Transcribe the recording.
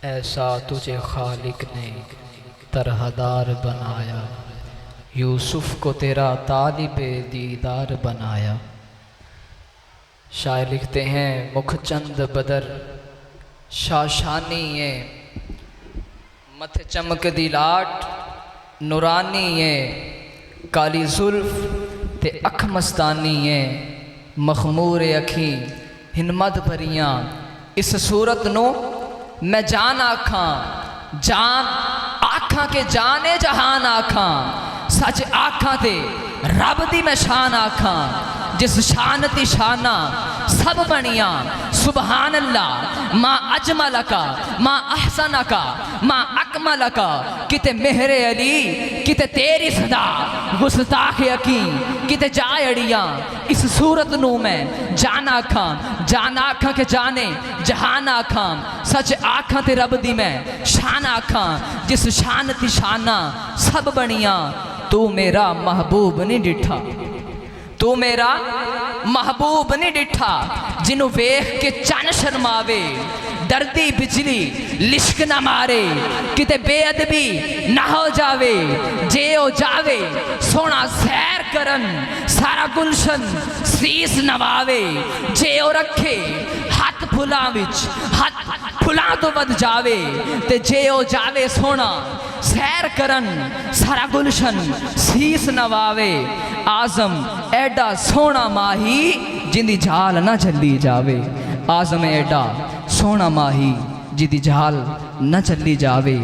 ایسا تجھے خالق نے طرحدار بنایا، یوسف کو تیرا طالب دیدار بنایا۔ شاعر لکھتے ہیں مکھ چند بدر شاشانی ہے، متھ چمک دی لاٹ نورانی ہے، کالی زلف تے اکھ مستانی ہے، مخمور اکھیں ہنمت بھریاں، اس صورت نو میں جان آکھاں، جان آکھاں کے جانے جہان آکھاں، سچ آکھاں تے رب دی میں شان آکھاں، جس شان تی شانہ سب بنیاں، سبحان اللہ ما اجملکا ما احسنکا ما اکملکا، کتے مہر علی کتے تیری صدا گستاخ یقین کتے جائے اڑیاں، اس صورت نو میں جان آکھاں، جان آکھاں کے جانے جہان آکھاں، سچ آکھاں تے رب دی میں شان آکھاں، جس شان تی شانہ سب بنیاں، تو میرا محبوب نہیں ڈٹھا، تو میرا محبوب نہیں ڈٹھا، جنوں ویکھ کے چن شرماوے، ڈردی بجلی لشک نہ مارے، کتے بے ادبی نہ ہو جاوے، جے ہو جاوے سونا سیر کرن سارا گلشن سیس نواوے، جے ہو رکھے ہاتھ پھلاں وچ ہاتھ پھلاں تو ود جاوے، تے جے ہو جاوے سونا سیر کرن سارا گلشن سیس نواوے، آزم ایڈا سونا ماہی جندی جھال نہ چلی جاوے، آزم ایڈا سونا ماہی جندی جھال نہ چلی جاوے،